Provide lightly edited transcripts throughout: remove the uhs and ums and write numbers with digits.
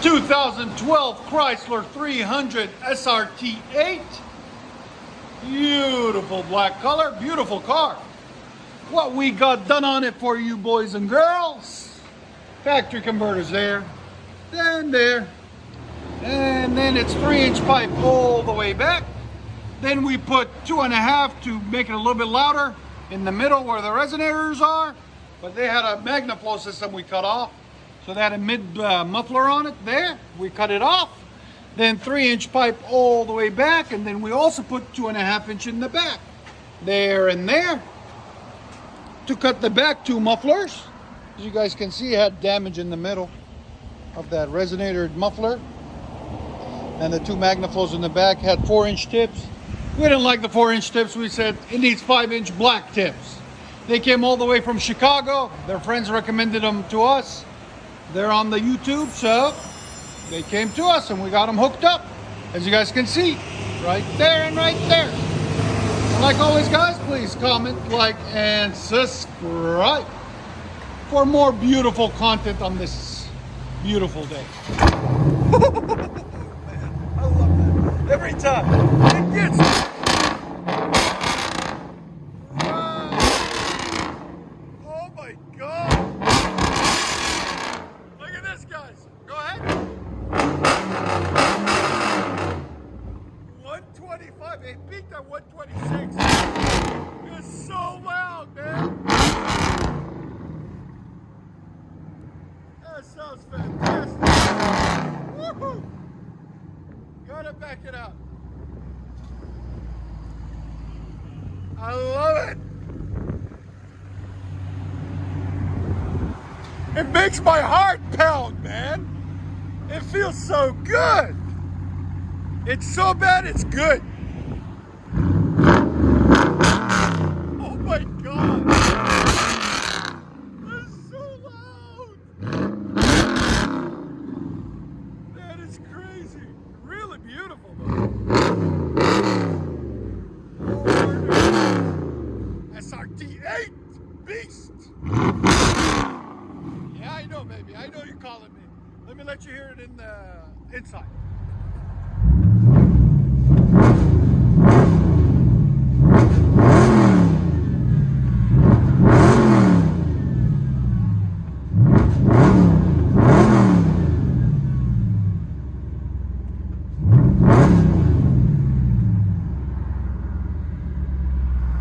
2012 Chrysler 300 SRT 8. Beautiful black color, beautiful car. What we got done on it for you boys and girls. Factory converters there, then there, and then it's 3-inch pipe all the way back. Then we put 2.5 to make it a little bit louder in the middle where the resonators are, but they had a MagnaFlow system we cut off. So they had a mid muffler on it there. We cut it off. Then 3-inch pipe all the way back, and then we also put 2.5-inch in the back. There and there. To cut the back 2 mufflers. As you guys can see, it had damage in the middle of that resonator muffler. And the 2 MagnaFlows in the back had 4-inch tips. We didn't like the 4-inch tips. We said it needs 5-inch black tips. They came all the way from Chicago. Their friends recommended them to us. They're on the YouTube, so they came to us and we got them hooked up. As you guys can see, right there and right there. And like always, guys, please comment, like, and subscribe for more beautiful content on this beautiful day. Man, I love that. Every time it gets me. Oh my God. Look at this, guys. Go ahead. 125. It beat that 126. It's so loud, man. That sounds fantastic. Woohoo! Gotta back it up. I love it. It makes my heart pound, man. It feels so good. It's so bad, it's good. Oh my God. That's so loud. That is crazy. Really beautiful, though. SRT 8 beast. Yeah, I know, baby. I know you're calling me. Let me let you hear it in the inside.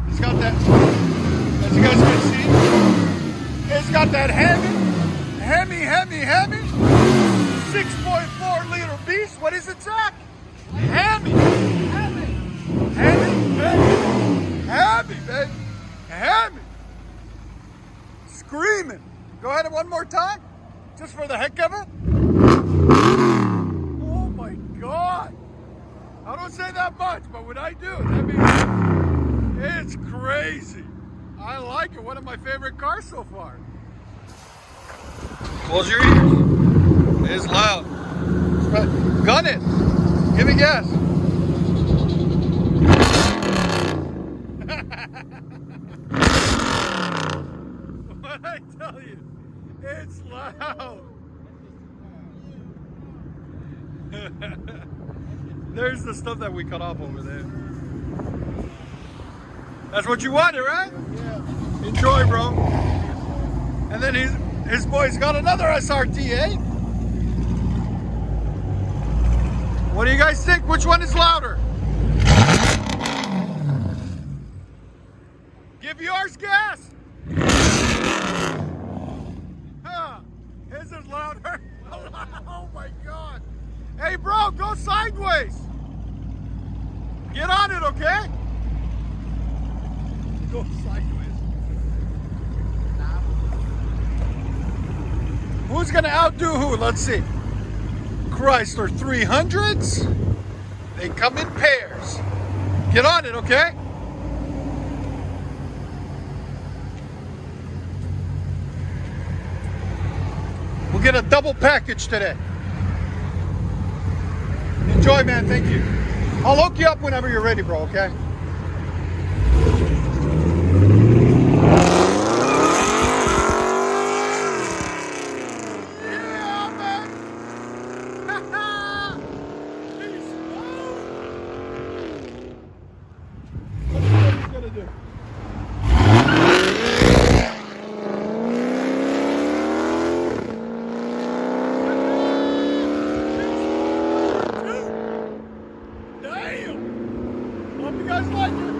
It's got that, as you guys can see, it's got that HEMI 6.4 liter beast. What is it, Zach? HEMI, baby. HEMI. Screaming. Go ahead one more time, just for the heck of it. Oh my God. I don't say that much, but when I do, that means it's crazy. I like it. One of my favorite cars so far. Close your ears. It's loud. Gun it. Give me gas. What I tell you, it's loud. There's the stuff that we cut off over there. That's what you wanted, right? Yeah. Enjoy, bro. And then his boy's got another SRT 8. What do you guys think? Which one is louder? Give yours gas. Huh. His is louder. Oh my God. Hey, bro, go sideways. Get on it, okay? Go sideways. Who's gonna outdo who? Let's see. Chrysler 300s. They come in pairs. Get on it, okay? We'll get a double package today. Enjoy, man. Thank you. I'll hook you up whenever you're ready, bro, okay? Yeah, man. to do. Damn! Hope you guys like it.